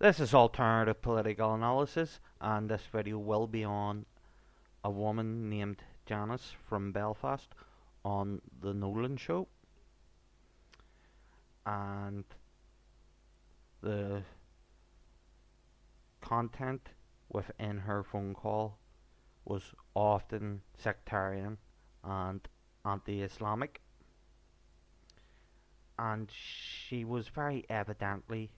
This is alternative political analysis, and this video will be on a woman named Janice from Belfast on the Nolan show, and the content within her phone call was often sectarian and anti-Islamic, and she was very evidently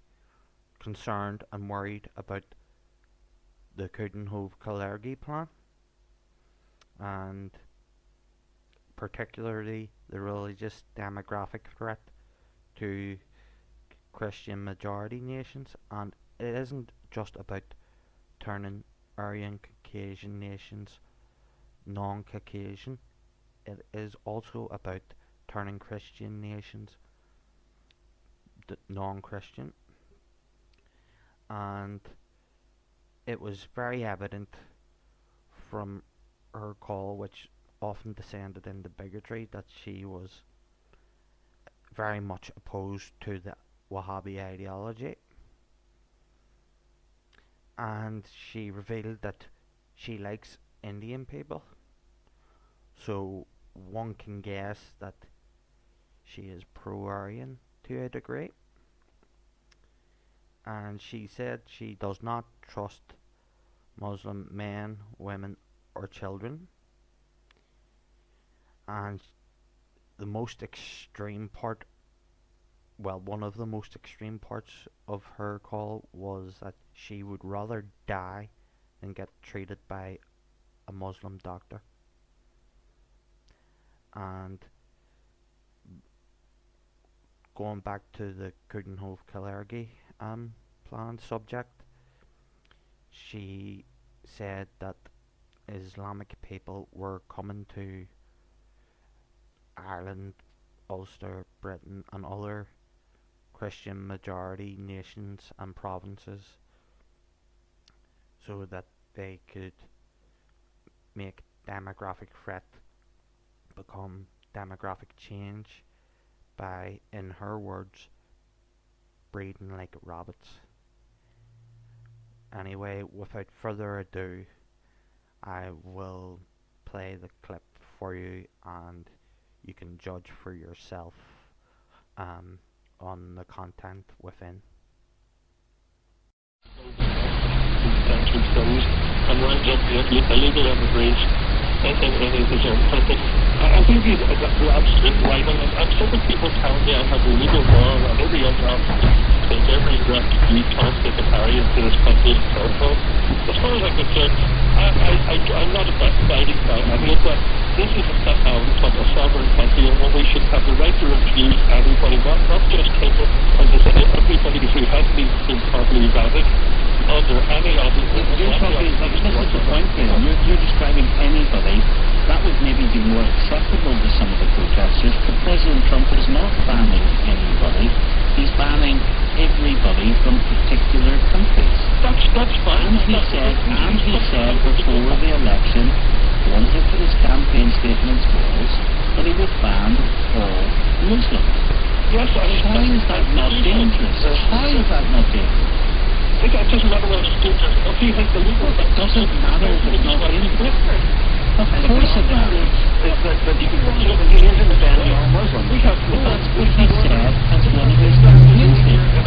concerned and worried about the Coudenhove-Kalergi plan, and particularly the religious demographic threat to Christian majority nations. And it isn't just about turning Aryan Caucasian nations non-Caucasian, it is also about turning Christian nations non-Christian. And it was very evident from her call, which often descended into bigotry, that she was very much opposed to the Wahhabi ideology. And she revealed that she likes Indian people, so one can guess that she is pro-Aryan to a degree. And she said she does not trust Muslim men, women or children. And the most extreme part, well, one of the most extreme parts of her call was that she would rather die than get treated by a Muslim doctor. And going back to the Coudenhove-Kalergi plan subject, she said that Islamic people were coming to Ireland, Ulster, Britain and other Christian majority nations and provinces so that they could make demographic threat become demographic change by, in her words, breeding like rabbits. Anyway, without further ado, I will play the clip for you and you can judge for yourself on the content within. Sanctions things and winds up illegal immigrants and I think he's absolutely right, and some of people tell me I have a legal wrong, and every other because every refugee can't get the carry into this country is terrible. As far as I'm concerned, I'm not fighting that. I mean, but this is a sovereign country, and we should have the right to refuse anybody, not just people, and to say everybody who hasn't been properly vetted under any of it. You're talking, this is the point here. You're describing anybody. That would maybe be more acceptable to some of the protesters, but President Trump is not banning anybody. He's banning everybody from particular countries. That's fine. And he said before the election, one of his campaign statements was that he would ban all Muslims. Yes, how is that not dangerous? How is that not dangerous? That doesn't matter what it's dangerous. What do you think the legal? It doesn't matter if it's not dangerous. Of course it matters. But he isn't banning all Muslims. That's what he said as one of his campaign statements.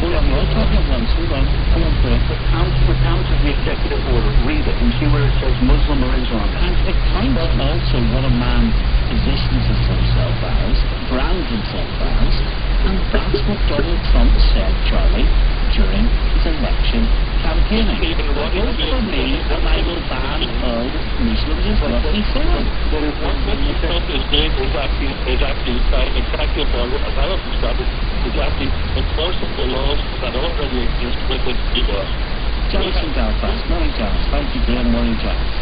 Hold on, we're all talking at once. Hold on. Come on, Phil. The count of the executive order. Read it and see where it says Muslim or Islam. And it counts also what a man positions himself as, brands himself as, and that's what Donald Trump said, Charlie, during his election campaigning. It was for me that I will ban all Muslims is what he said. What Mr. Trump is doing is actually exactly as I have described it, is actually enforcing the laws that already exist within the US. Janice from Belfast. Morning, Janice. Thank you, Graham. Morning, Janice.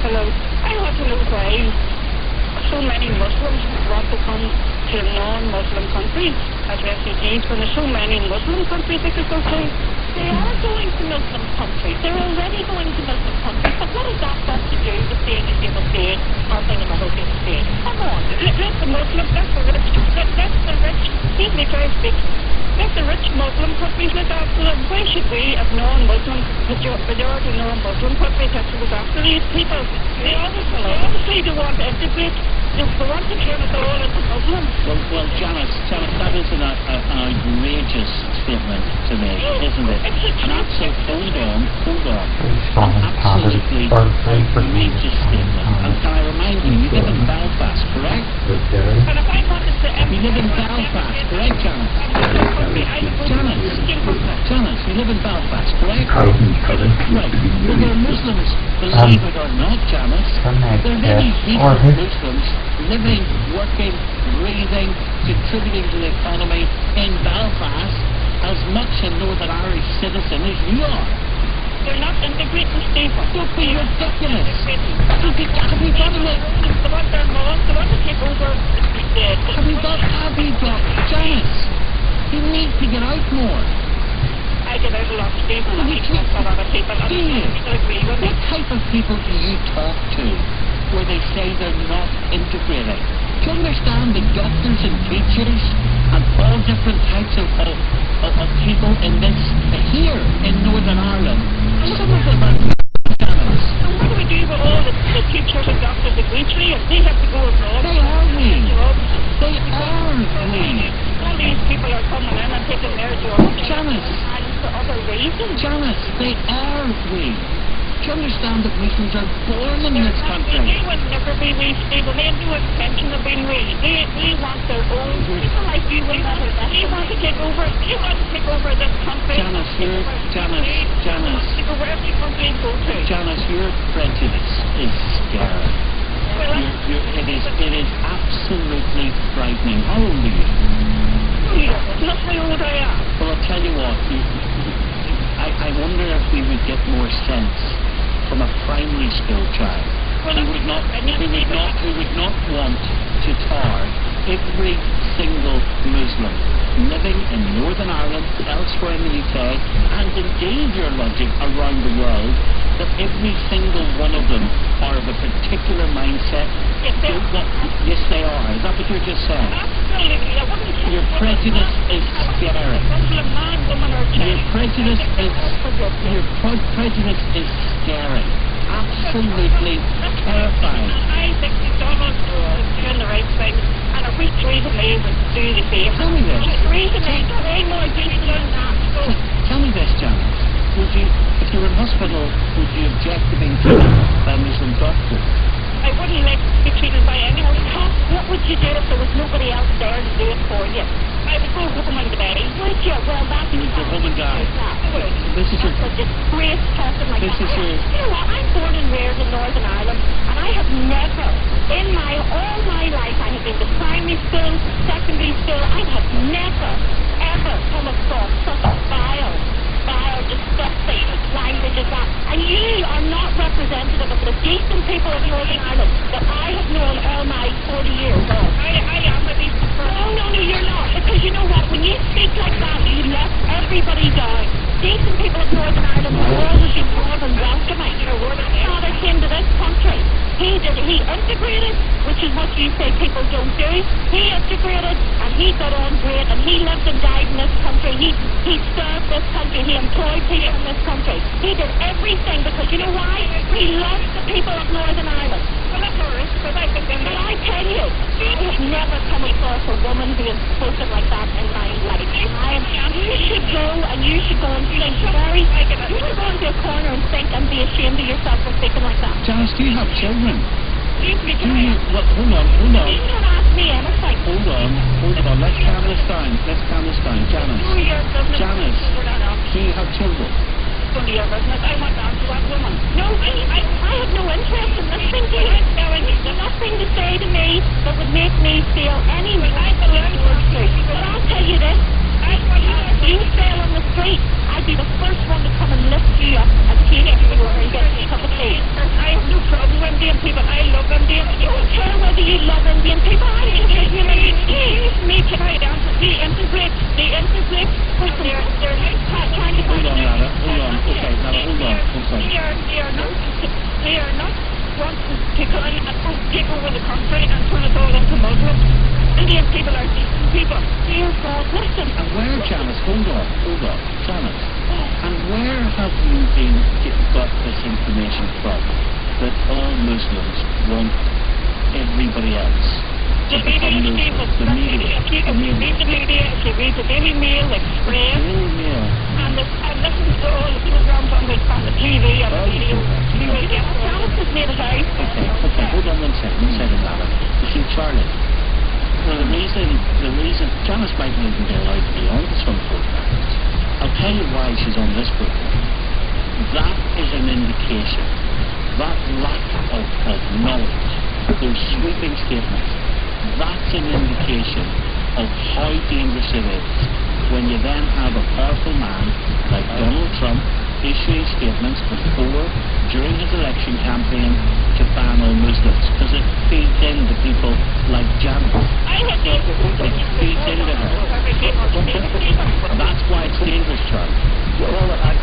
Hello. I want to know why so many Muslims want to come to non-Muslim countries as refugees when there's so many Muslim countries they could go to. They are going to Muslim countries. They're already going to Muslim countries. But what has that got to do with being a stable state or being a Muslim state? Come on. Let the Muslims, let the rich, let the rich, excuse me, sorry, speak. Let the rich Muslim countries look after them? Why should we, as non-Muslim, majority non-Muslim countries, have to look after these people? They obviously don't want to integrate. They want to turn us all into Muslims. Well, Janice, that is an outrageous statement to make, isn't it? An absolute, hold on. An absolutely outrageous statement. And can I remind you, you live in Belfast, correct? And if I wanted to... You live in Belfast, correct, Janice? Janice, you live in Belfast, correct? Right. Well, there are Muslims, believe it or not, Janice. There are many decent Muslims living, working, breathing, contributing to the economy in Belfast as much a Northern Irish citizen as you are. They're not integrating, Stephen. Don't be ridiculous. Have you got it? They want their laws, they want to take over Have you got, Janice, you need to get out more. I get out a lot, Stephen. I think that's a lot of people. Do you? What type of people do you talk to where they say they're not integrating? Do you understand the doctors and teachers and all different types of people in this, here in Northern Ireland? Some of them are Janice. And what do we do with all the teachers and doctors that we train? They have to go abroad. They are weak. They are weak. All these people are coming in and taking their jobs. Janice. And for other reasons. Janice, they are weak. Do you understand that Muslims are born in this country? They would never be weak, Stephen. They have no intention of being weak. They want their own. People like you will never. They want to take over. They want to take over this country. Janice, Take over every country they go to. Janice, your prejudice is scary. Well, It is absolutely frightening. How old are you? look how old I am. Well, I'll tell you what. I wonder if we would get more sense from a primary school child who would not want to tar every single Muslim living in Northern Ireland, elsewhere in the UK, and indeed your logic around the world, that every single one of them are of a particular mindset. Yes, they are. Is that what you're just saying? Absolutely. I wouldn't say Your prejudice is scary. Muslim man, woman, or child. Your prejudice is scary. Absolutely terrifying. I think McDonald's is doing the right thing, and if we Theresa May would do the same. Tell me this. Theresa May is way more decent than that. So, Tell me this, Janice. Would you, if you were in hospital, would you object to being treated by a Muslim doctor? I wouldn't like to be treated by anyone. What would you do if there was nobody else there to do it for you? I would go home and bed. Would you? Well, that's... You would go home and die. This is your... That's a disgrace person like This that. is your... You know what? I'm born and reared in Northern Ireland, and I have never, all my life, I have been to primary school, secondary school, I have never, ever come across such vile, disgusting language as that. And you are not representative of the decent people of Northern Ireland that I have known all my 40 years. I am a decent person. No, you're not. Because you know what? When you speak like that, you let everybody down. Decent people of Northern Ireland will always be more than welcoming. Father came to this country. He integrated, which is what you say people don't do. He integrated, and he got on great, and he lived and died in this country. He served this country. He employed people in this country. He did everything because you know why? He loves the people of Northern Ireland. Well, that's all right, because I think but I tell you, I have never come across a woman who has spoken like that in my life. You should go and think very... You should go into a corner and think and be ashamed of yourself for speaking like that. Janice, do you have children? Hold on. You don't ask me anything. Hold on. Let's calm this down. Janice, do you have children? None of your business. I want to answer that woman. No, I have no interest in listening to you. There's nothing to say to me that would make me feel any towards you. But I'll tell you this. If you fell on the street, I'd be the first one to come and lift you up and take you over and get you a cup of tea. I have no problem with Indian people. I love Indian people. You don't care whether you love Indian people. I think it's really me to try to answer. They integrate. They're trying to Hold on, Nana. Okay, Nana, hold on. They are not wanting to come in and take over the country and turn us all into Muslims. Indian people are decent people. They Oh God, listen. And where, Janice, hold on, Janice, and where have you got this information from, that all Muslims want everybody else to The become media, Muslims? The media. If you read the media, if you read the Daily Mail, Express, Daily Mail. and listen to all the programs on the TV and the radio, you will get Janice has made it out. Okay, hold on one second, Alan. You see, Charlie, the reason Janice might not even be allowed to be on some programs. I'll tell you why she's on this program. That is an indication, that lack of knowledge, those sweeping statements, that's an indication of how dangerous it is when you then have a powerful man like Donald Trump issuing statements before, during his election campaign to ban all Muslims, because it feeds into people like Janice. It feeds into her. That's why it's dangerous, Charlie. Well, I'm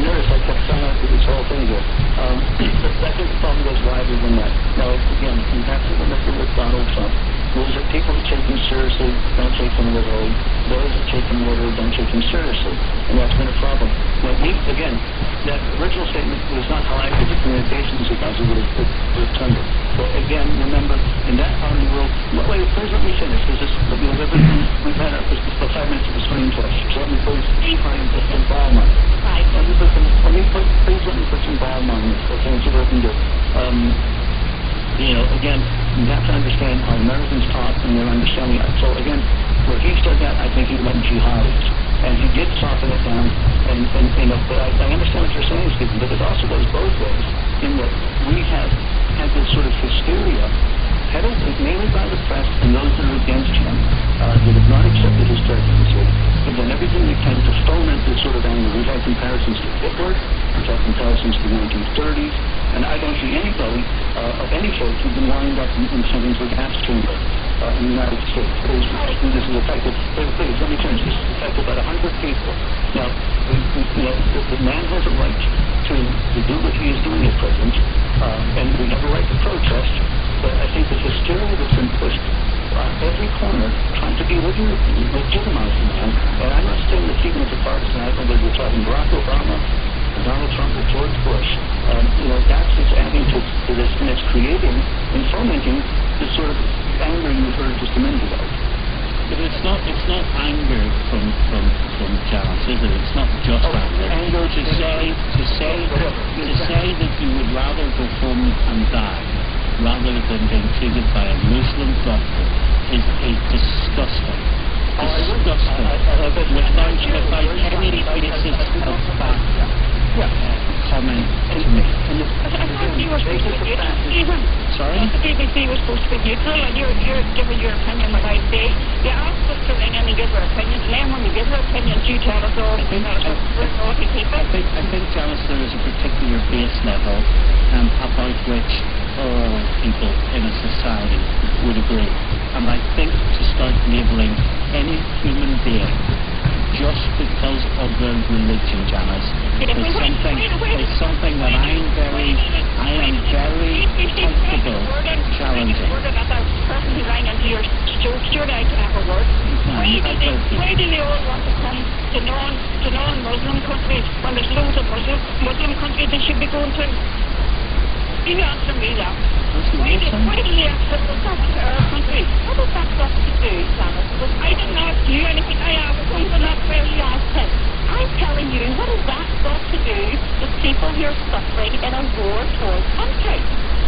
nervous. I kept saying that this whole thing here. I think the problem goes wider than that. Now, again, you have to remember with Donald Trump, those are people who take him seriously, don't take him literally. Those that take him literally don't take him seriously. And that's been a problem. Now, again, that original statement was not how I did the communications because it would have turned it. But again, remember, in that part of the world, wait, please let me finish, because we've had about 5 minutes of the screen test. So let me please try and put some balm on it. Please let me put some balm on this, okay, and see what I can do. Again, you have to understand how Americans talk and their understanding. So again, where he said that, I think he meant jihadis. And he did soften it down, but I understand what you're saying, Stephen, but it also goes both ways, in that we have had this sort of hysteria, peddled mainly by the press and those that are against him, that have not accepted his presidency, and then everything we can to foment this sort of anger. We've had comparisons to Hitler, we've had comparisons to the 1930s, and I don't see anybody of any faith who's been lined up in something like gas chamber in the United States. This is affected, please, let me finish, this is affected about 100 people. Now, the man has a right to do what he is doing as president, and we have a right to protest, but I think the hysteria that's been pushed every corner trying to legitimize the man, and I'm not saying that even as a partisan, I don't know whether you're talking Barack Obama, Donald Trump, or George Bush, that's what's adding to this, and it's creating and fomenting this sort of anger you heard just a minute ago. But it's not anger from Janice, is it? It's not just anger. To say that you would rather go home and die rather than being treated by a Muslim doctor is a disgusting, without any basis of fact, comment to me. You were supposed to be neutral, Stephen. Sorry? The BBC was supposed to be neutral, and you're giving your opinion without say. You asked us to ring in and give her opinion, and then when we give her opinions, you tell us all we're naughty people. I think, Janice, there is a particular base level about which all people in a society would agree. And I think to start labelling any human being just because of their religion, Janice, is something that I am very comfortable challenging. Person who rang into your steward out to have a word. Why do they all want to come to non-Muslim countries when there's loads of Muslim countries they should be going to? You answer me that. Why do they have to come to our country? What has that got to do, Janice? I didn't ask you anything. I asked something that's very asked him. I'm telling you, what has that got to do with people who are suffering in a war-torn country?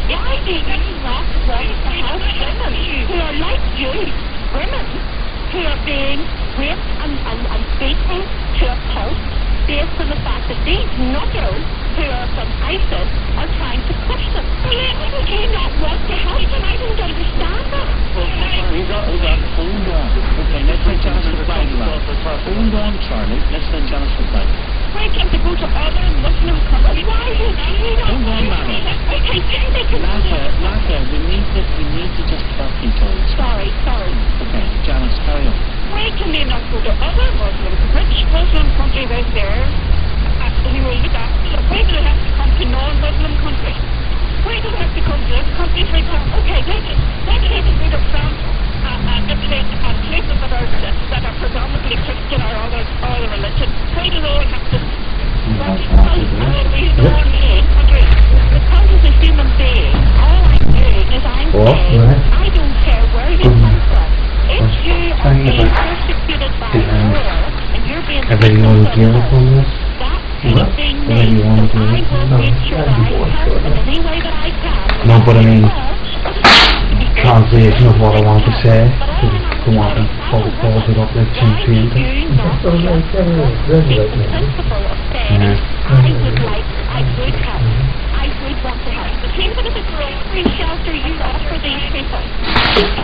The idea is not right to have women who are like you, women who are being raped and beaten to a pulp based on the fact that these nutters who are from ISIS are trying to push them. Well, do you not want to help them? I don't understand that. Hold on. Okay, let's let Janice reply to that. Hold on, Charlie. Let's let Janice reply. Why can't they go to other Muslim countries? Why is he not? Hold on, madam. Nata, we need to just talk each other. Sorry. Okay, Janice, carry on. Why can they not go to other rich Muslim countries out there who will look after them? Why do they have to come to non-Muslim countries? Why do they have to come to this country, for example? Okay, let's take it to France and places that are Because as a human being, all I'm doing is I'm saying, I don't care where you come from. If you are being persecuted by war and you're being victim of war, that's anything me. So I will make sure that I help in any way that I can. No, but I mean, translation of what I want to say, because I want to follow it up like Chin Chin. The principle of saying, I would help. I would want to help. The thing that is a free shelter you offer these people.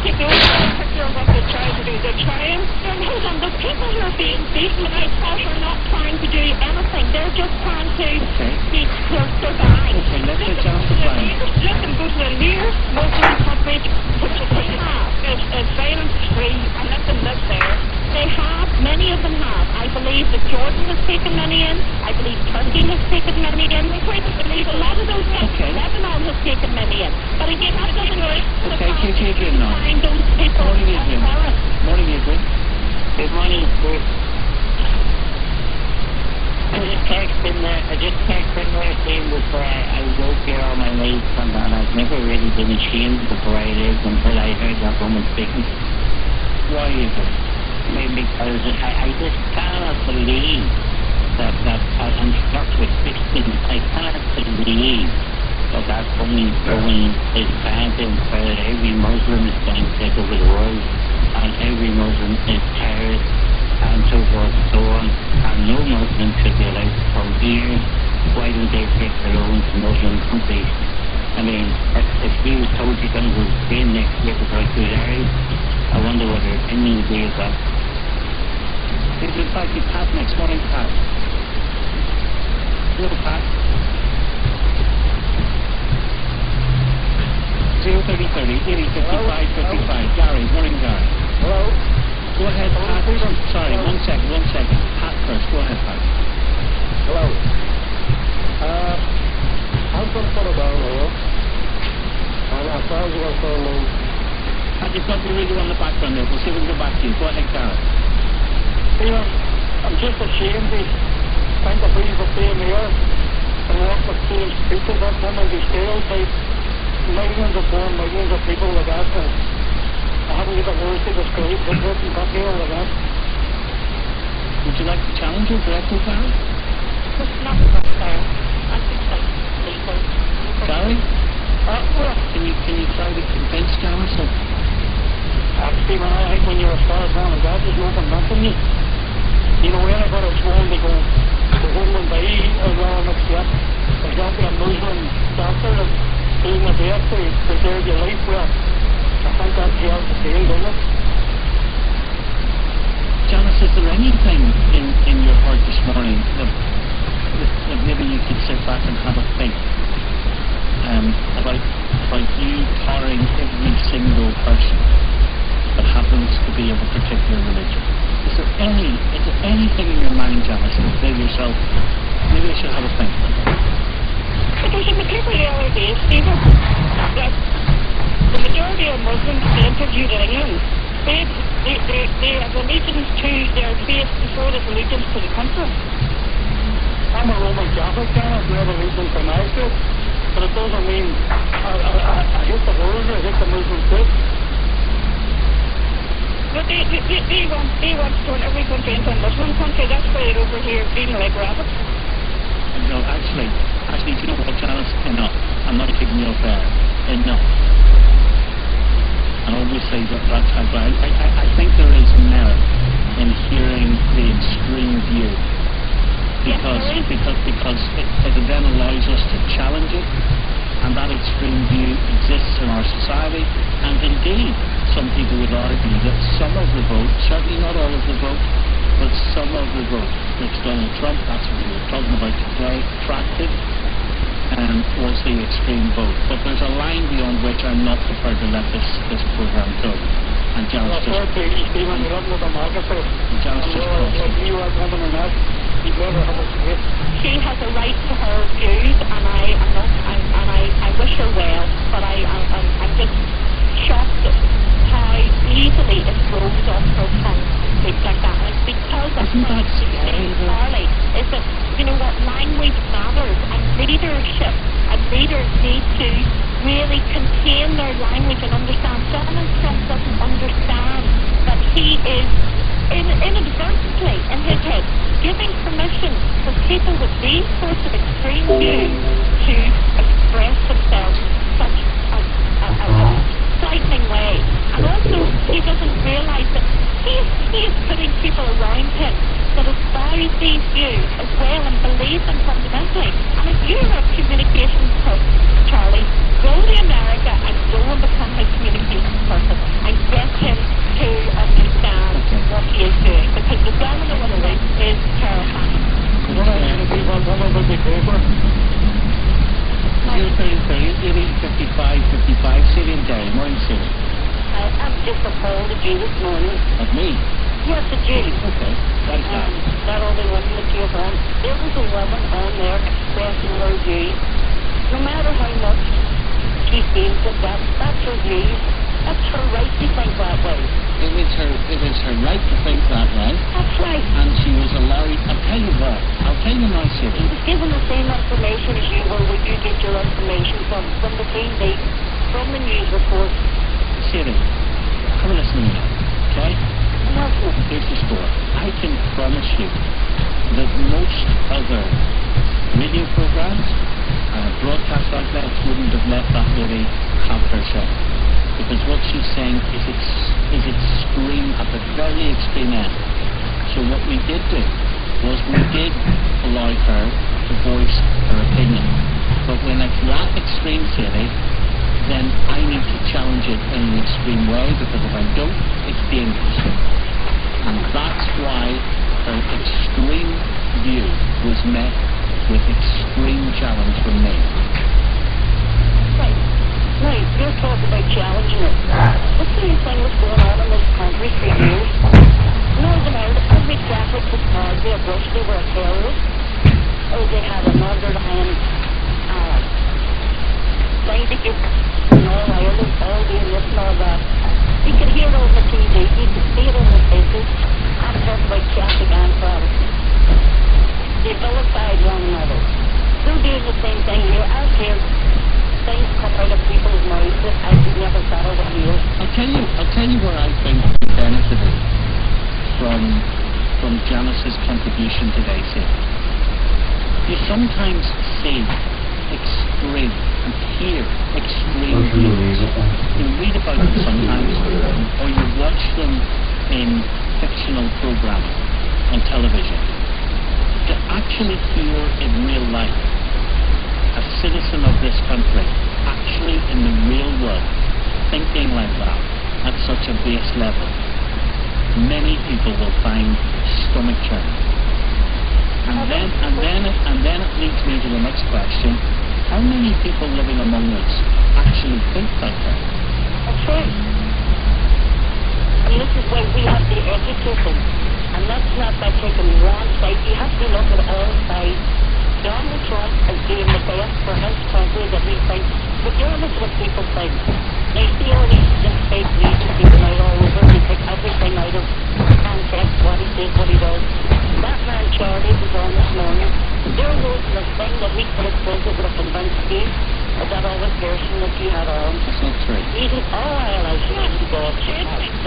You know, what they're trying to do. They're trying. Hold on, the people who are being beaten out are not trying to do anything. They're just trying to survive. Okay, let's get down to Brian. Let them go to a near Muslim country, which they have. It's violence free, and let them live there. They have, many of them have. I believe that Jordan has taken many in. I believe Turkey has taken many in. I believe a lot of those countries, Lebanon has taken many in. But again, that doesn't work. Okay, Adrian now. Find those people. Morning, Adrian. Morning, Adrian. Good morning. I just texted in there saying before I woke here all my life, and I've never really been ashamed before I lived until I heard that woman speaking. Why is it? Maybe because I just cannot believe that I'm stuck with 16. I cannot believe that woman is trying to inspire every Muslim is trying to take over the world, and every Muslim is terrorist, and so forth and so on, and no Muslim should be allowed to come here. Why don't they take their own to Muslim countries? I mean, if he was told he's going to go to Spain next year to try to Arab, I wonder what their opinion would be of that. In fact, it's Pat next morning, Pat. Hello, Pat. 03030 8055 Gary, morning, Gary. Hello? Go ahead, Pat. Sorry, one second. Pat first. Go ahead, Pat. Hello. I'm going to put it down here. And as far as you're concerned, Pat, you've got the radio on the background there. We'll see if we can go back to you. Go ahead, Gary. I'm just ashamed of trying to breathe for being here and work with these people that women be stereotyped. Millions of people like that. I haven't got the words to describe what person got here like that. Would you like to challenge her directly, Gary? It's not fair. That's illegal. Gary? Well, Can you try to convince Janice of... actually, I think when you're as far as one as that, there's no convincing you. You know, anybody that's willing to go home and buy a raw mixed yet, there's got to be a Muslim doctor that's doing the best to preserve your life. Well, I think that's the else to feel, doesn't it? Janice, is there anything in your heart this morning that maybe you could sit back and have a think about you tolerating every single person that happens to be of a particular religion? Is there anything in your mind, Janice, that you say to yourself, maybe I should have a think about that? Because in the people reality is, Stephen, that the majority of Muslims interviewed in England, they have allegiance to their faith before their allegiance to the country. I'm a Roman Catholic, I have allegiance to my faith, but it doesn't mean I hate the world, I hate the Muslim faith. But they want to turn every country into a Muslim country. That's why they're over here feeding like rabbits. No, actually, do you know what, Janice? Enough. I'm not keeping you up there. Enough. And obviously, that's how I think there is merit in hearing the extreme view. Because it then allows us to challenge it, and that extreme view exists in our society, and indeed, some people would argue that some of the vote, certainly not all of the vote, but some of the vote, which Donald Trump, that's what we were talking about today, attracted, was the extreme vote. But there's a line beyond which I'm not prepared to let this program go. And Janice just... She has a right to her views, and I wish her well, but I'm just shocked at how easily it goes off her tongue, things like that. because of Isn't that scary, though? Charlie, is that, you know what, language matters, and leadership, and leaders need to really contain their language and understand. Donald Trump doesn't understand that he is inadvertently, in his head, giving permission for people with these sorts of extreme views to express themselves in such a frightening way. And also, he doesn't realise that he is putting people around him that espouse these views as well and believe them fundamentally. And if you're a communications person, Charlie, go to America and go and become his communications person and get him to understand what he is doing, because the domino effect is terrifying. What I had to do about one of them over. 033 55 City and Derry, morning City. I'm just appalled at you this morning. At me? Yes, at you. Okay, right now. That only woman that you have on. There was a woman on there expressing her views. No matter how much she feels that that's her views. That's her right to think that way. It is her right to think that way. That's right. And she was allowed, I'll tell you what, I'll tell you now, He City. was given the same information as you were when you get your information from the TV, from the news report. City, come and listen to me, okay? Nothing. Here's the score. I can promise you that most other radio programs, broadcast outlets wouldn't have let that lady have her say. Because what she's saying is extreme at the very extreme end. So what we did do was we did allow her to voice her opinion. But when it's that extreme, City, then I need to challenge it in an extreme way, because if I don't, it's dangerous. And that's why her extreme view was met with extreme challenge from me. Right. Right. You're talking about challenging it. The same thing was going on in this country for years. Northern Ireland, every Catholic was party at which they were a terrorist. Or they had an underlying thing to give in all Ireland, all doing this and all that. You could hear it on the TV, you could see it on the faces. I'm talking about Catholic and Protestant. They vilified one another. They're doing the same thing here. I've heard things come out of people's mouths that I could never settle to hear. I'll tell you where I think we benefited from Janice's contribution today, Sid. You sometimes see extreme and hear extreme views. You read about them sometimes, or you watch them in fictional programming on television. To actually hear in real life a citizen of this country actually in the real world thinking like that at such a base level, many people will find stomach churning. And then it leads me to the next question: how many people living among us actually think like that? That's right. And this is why we have to educate them. And that's not by taking one side. You have to look at all sides. Donald Trump is doing the best for his country that we think, regardless of what people think. They see all these fake news people out all over. They take everything out of context, what he says, what he does. That man Charlie was on this morning. There wasn't a thing that he could have said that would have convinced you of that other person that you had on. That's not true. Even, I swear to God.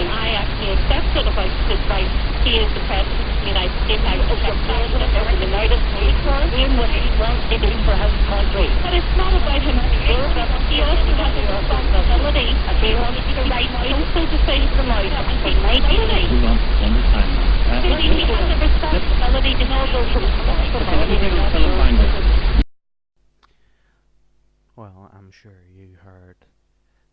I actually accepted about his right. He is the president of the United States. I was the president of the United States. Doing what he wants to do for his country. But it's not about him. He also has a responsibility. He wants to write also to say to them out. He might be. Hold on, one more time now. He has a responsibility to know those responsibilities. Well, I'm sure you heard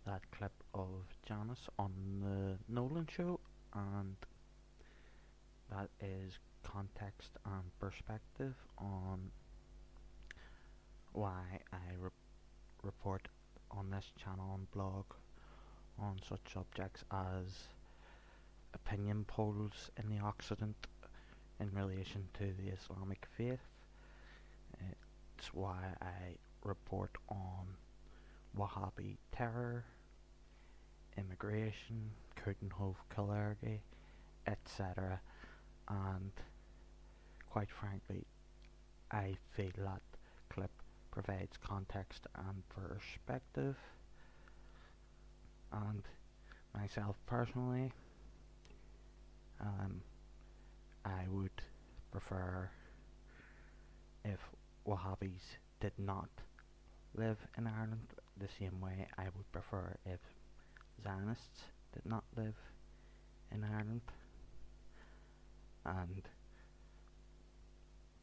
that clip of Janice on the Nolan show, and that is context and perspective on why I report on this channel and blog on such subjects as opinion polls in the Occident in relation to the Islamic faith. It's why I report on Wahhabi terror, immigration, Couldn't Hove Killargy, etc. and quite frankly, I feel that clip provides context and perspective. And myself personally, um, I would prefer if Wahhabis did not live in Ireland, the same way I would prefer if Zionists did not live in Ireland. And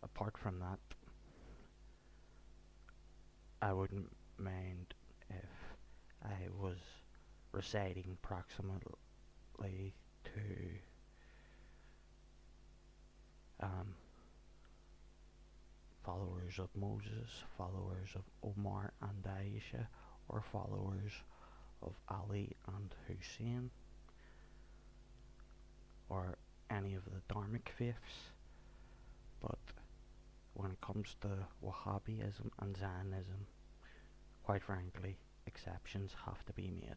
apart from that, I wouldn't mind if I was residing proximately to um, followers of Moses, followers of Omar and Aisha, or followers of Ali and Hussein, or any of the Dharmic faiths. But when it comes to Wahhabism and Zionism, quite frankly, exceptions have to be made.